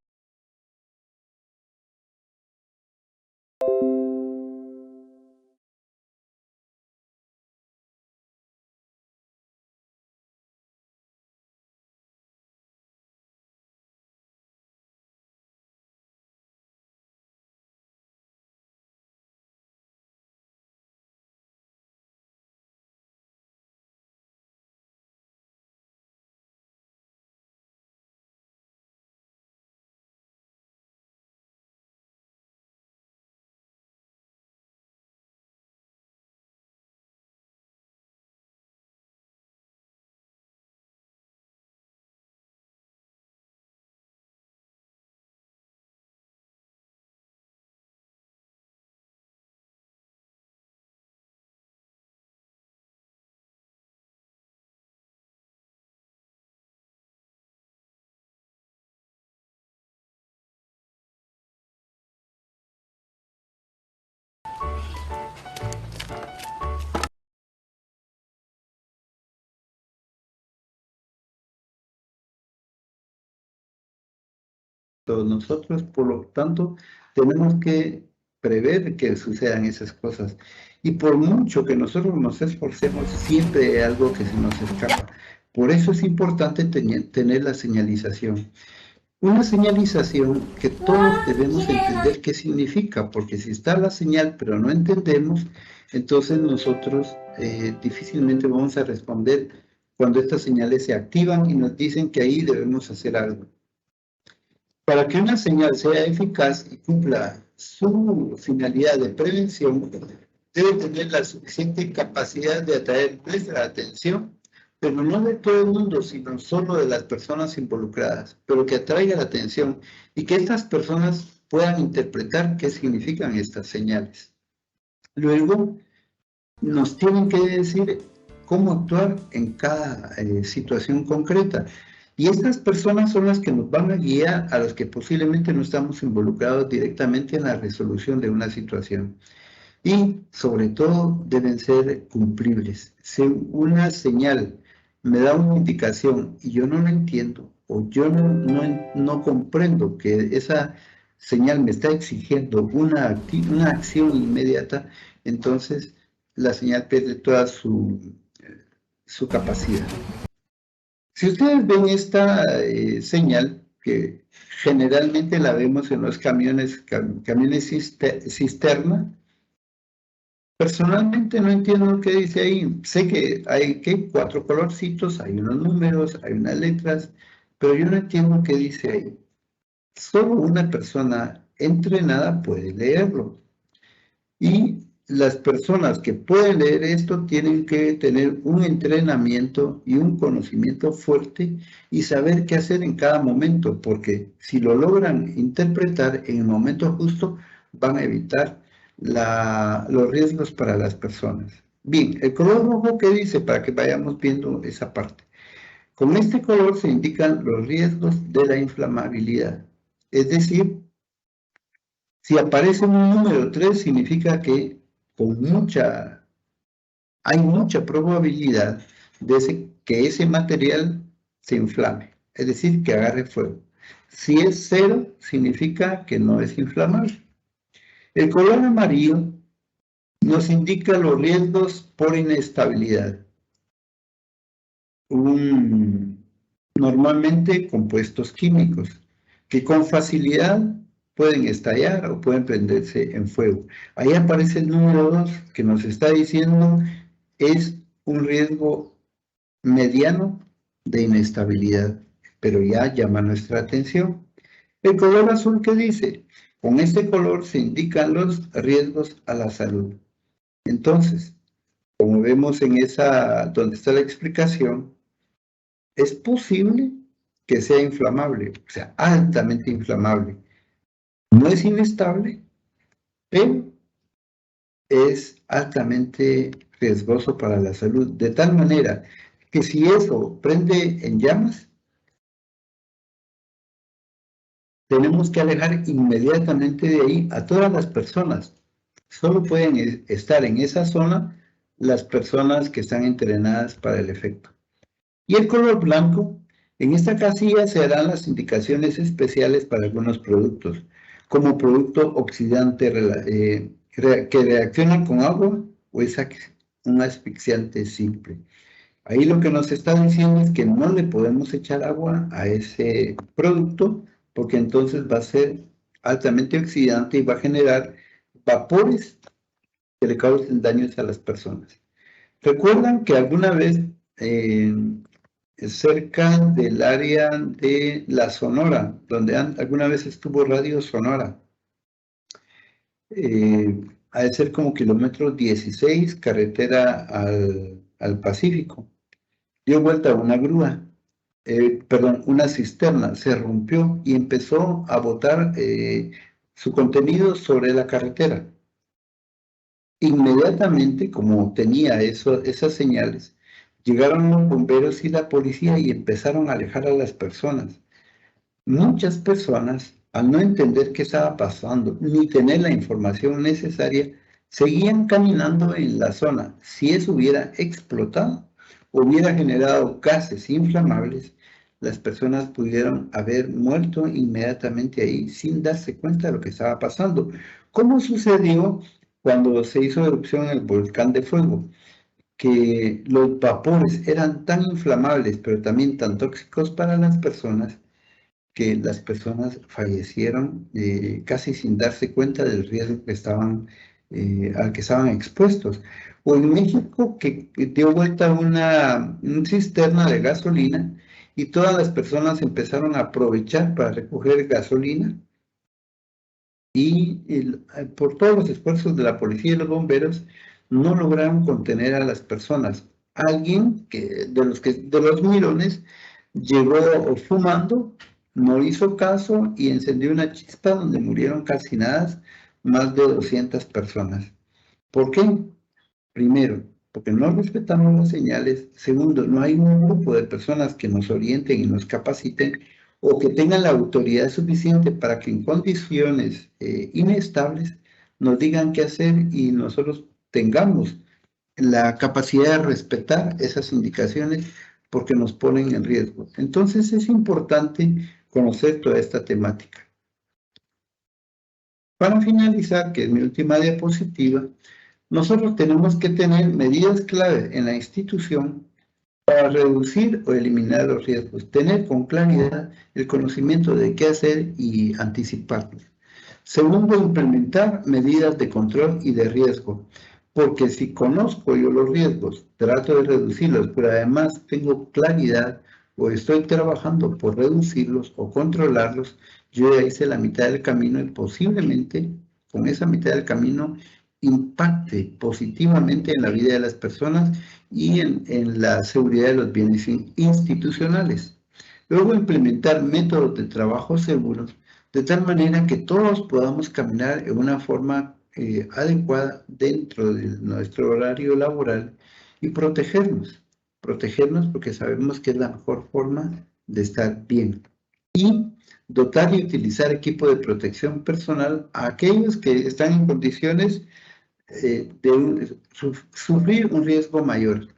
Nosotros, por lo tanto, tenemos que prever que sucedan esas cosas. Y por mucho que nosotros nos esforcemos, siempre hay algo que se nos escapa. Por eso es importante tener la señalización. Una señalización que todos debemos entender qué significa, porque si está la señal pero no entendemos, entonces nosotros difícilmente vamos a responder cuando estas señales se activan y nos dicen que ahí debemos hacer algo. Para que una señal sea eficaz y cumpla su finalidad de prevención, debe tener la suficiente capacidad de atraer nuestra atención, pero no de todo el mundo, sino solo de las personas involucradas, pero que atraiga la atención y que estas personas puedan interpretar qué significan estas señales. Luego, nos tienen que decir cómo actuar en cada situación concreta. Y estas personas son las que nos van a guiar a los que posiblemente no estamos involucrados directamente en la resolución de una situación. Y sobre todo deben ser cumplibles. Si una señal me da una indicación y yo no la entiendo, o yo no comprendo que esa señal me está exigiendo una acción inmediata, entonces la señal pierde toda su capacidad. Si ustedes ven esta señal, que generalmente la vemos en los camiones cisterna, personalmente no entiendo lo que dice ahí. Sé que hay 4 colorcitos, hay unos números, hay unas letras, pero yo no entiendo qué dice ahí. Solo una persona entrenada puede leerlo. Y las personas que pueden leer esto tienen que tener un entrenamiento y un conocimiento fuerte y saber qué hacer en cada momento, porque si lo logran interpretar en el momento justo, van a evitar los riesgos para las personas. Bien, el color rojo, ¿qué dice? Para que vayamos viendo esa parte. Con este color se indican los riesgos de la inflamabilidad, es decir, Si aparece un número 3, significa que hay mucha probabilidad de que ese material se inflame, es decir, que agarre fuego. Si es 0, significa que no es inflamable. El color amarillo nos indica los riesgos por inestabilidad. Normalmente compuestos químicos que con facilidad pueden estallar o pueden prenderse en fuego. Ahí aparece el número 2 que nos está diciendo es un riesgo mediano de inestabilidad, pero ya llama nuestra atención. El color azul que dice, con este color se indican los riesgos a la salud. Entonces, como vemos en donde está la explicación, es posible que sea inflamable, o sea, altamente inflamable. No es inestable, pero es altamente riesgoso para la salud, de tal manera que si eso prende en llamas, tenemos que alejar inmediatamente de ahí a todas las personas. Solo pueden estar en esa zona las personas que están entrenadas para el efecto. Y el color blanco, en esta casilla se harán las indicaciones especiales para algunos productos, como producto oxidante que reacciona con agua o es un asfixiante simple. Ahí lo que nos está diciendo es que no le podemos echar agua a ese producto porque entonces va a ser altamente oxidante y va a generar vapores que le causen daños a las personas. ¿Recuerdan que alguna vez cerca del área de la Sonora, donde alguna vez estuvo Radio Sonora, ha de ser como kilómetro 16, carretera al Pacífico, dio vuelta una grúa, una cisterna, se rompió y empezó a botar su contenido sobre la carretera. Inmediatamente, como tenía esas señales, llegaron los bomberos y la policía y empezaron a alejar a las personas. Muchas personas, al no entender qué estaba pasando, ni tener la información necesaria, seguían caminando en la zona. Si eso hubiera explotado, hubiera generado gases inflamables, las personas pudieron haber muerto inmediatamente ahí sin darse cuenta de lo que estaba pasando. ¿Cómo sucedió cuando se hizo erupción en el volcán de fuego? Que los vapores eran tan inflamables, pero también tan tóxicos para las personas, que las personas fallecieron casi sin darse cuenta del riesgo al que estaban expuestos. O en México, que dio vuelta una cisterna de gasolina y todas las personas empezaron a aprovechar para recoger gasolina y por todos los esfuerzos de la policía y los bomberos no lograron contener a las personas. Alguien de los mirones llegó fumando, no hizo caso y encendió una chispa donde murieron calcinadas más de 200 personas. ¿Por qué? Primero, porque no respetamos las señales. Segundo, no hay un grupo de personas que nos orienten y nos capaciten o que tengan la autoridad suficiente para que en condiciones inestables nos digan qué hacer y nosotros tengamos la capacidad de respetar esas indicaciones porque nos ponen en riesgo. Entonces es importante conocer toda esta temática. Para finalizar, que es mi última diapositiva, nosotros tenemos que tener medidas clave en la institución para reducir o eliminar los riesgos, tener con claridad el conocimiento de qué hacer y anticiparlos. Segundo, implementar medidas de control y de riesgo, porque si conozco yo los riesgos, trato de reducirlos, pero además tengo claridad o estoy trabajando por reducirlos o controlarlos, yo ya hice la mitad del camino y posiblemente con esa mitad del camino impacte positivamente en la vida de las personas y en la seguridad de los bienes institucionales. Luego, implementar métodos de trabajo seguros de tal manera que todos podamos caminar en una forma adecuada dentro de nuestro horario laboral y protegernos porque sabemos que es la mejor forma de estar bien. Y dotar y utilizar equipo de protección personal a aquellos que están en condiciones de sufrir un riesgo mayor.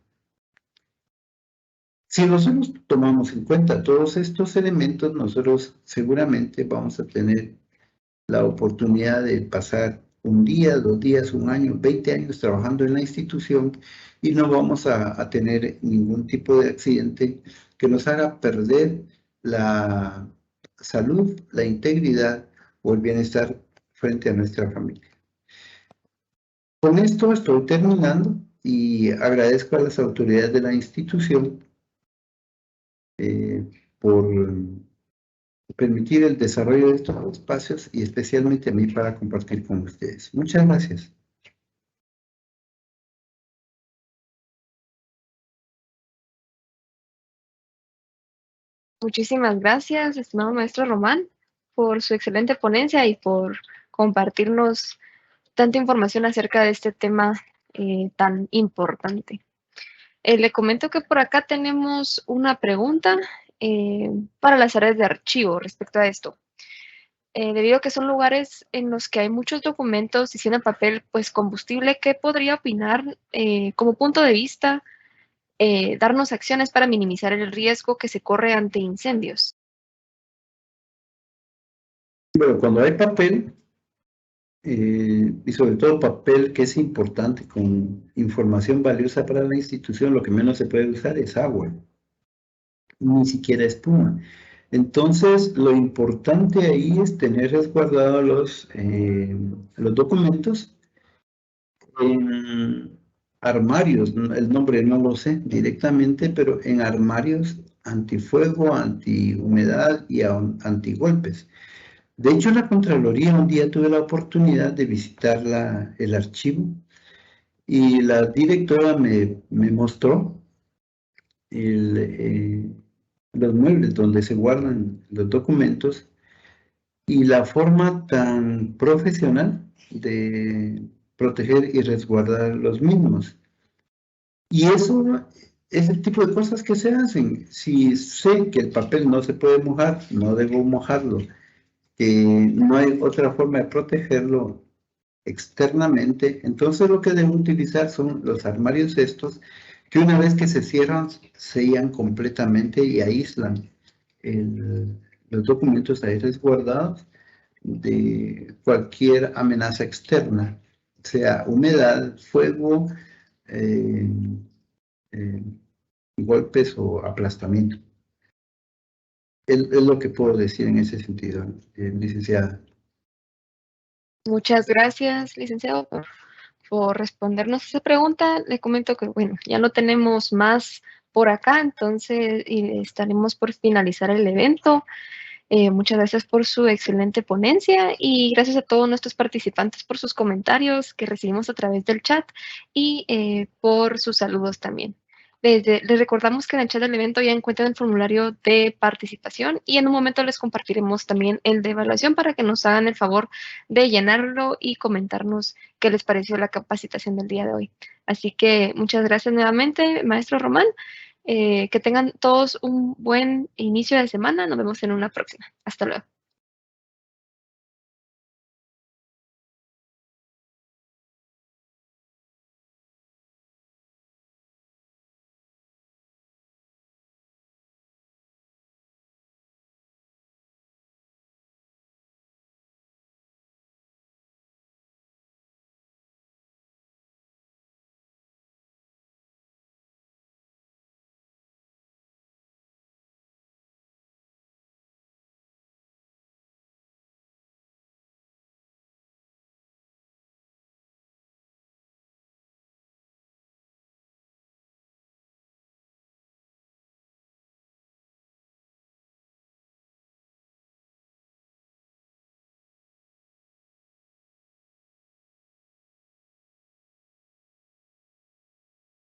Si nosotros tomamos en cuenta todos estos elementos, nosotros seguramente vamos a tener la oportunidad de pasar un día, 2 días, un año, 20 años trabajando en la institución y no vamos a tener ningún tipo de accidente que nos haga perder la salud, la integridad o el bienestar frente a nuestra familia. Con esto estoy terminando y agradezco a las autoridades de la institución por permitir el desarrollo de estos espacios y especialmente a mí para compartir con ustedes. Muchas gracias. Muchísimas gracias, estimado maestro Román, por su excelente ponencia y por compartirnos tanta información acerca de este tema tan importante. Le comento que por acá tenemos una pregunta para las áreas de archivo respecto a esto. Debido a que son lugares en los que hay muchos documentos y sin papel, pues combustible, ¿qué podría opinar como punto de vista, darnos acciones para minimizar el riesgo que se corre ante incendios? Bueno, cuando hay papel, y sobre todo papel que es importante con información valiosa para la institución, lo que menos se puede usar es agua, ni siquiera espuma. Entonces, lo importante ahí es tener resguardados los documentos en armarios, el nombre no lo sé directamente, pero en armarios antifuego, antihumedad y antigolpes. De hecho, en la Contraloría un día tuve la oportunidad de visitar el archivo y la directora me mostró los muebles donde se guardan los documentos y la forma tan profesional de proteger y resguardar los mismos. Y eso es el tipo de cosas que se hacen. Si sé que el papel no se puede mojar, no debo mojarlo, que no hay otra forma de protegerlo externamente, entonces lo que debo utilizar son los armarios estos, que una vez que se cierran, sellan completamente y aíslan los documentos ahí resguardados de cualquier amenaza externa, sea humedad, fuego, eh, golpes o aplastamiento. Es lo que puedo decir en ese sentido, licenciada. Muchas gracias, licenciado, por respondernos esa pregunta. Le comento que, bueno, ya no tenemos más por acá, entonces estaremos por finalizar el evento. Muchas gracias por su excelente ponencia y gracias a todos nuestros participantes por sus comentarios que recibimos a través del chat y por sus saludos también. Les recordamos que en el chat del evento ya encuentran el formulario de participación y en un momento les compartiremos también el de evaluación para que nos hagan el favor de llenarlo y comentarnos qué les pareció la capacitación del día de hoy. Así que muchas gracias nuevamente, maestro Román. Que tengan todos un buen inicio de semana. Nos vemos en una próxima. Hasta luego.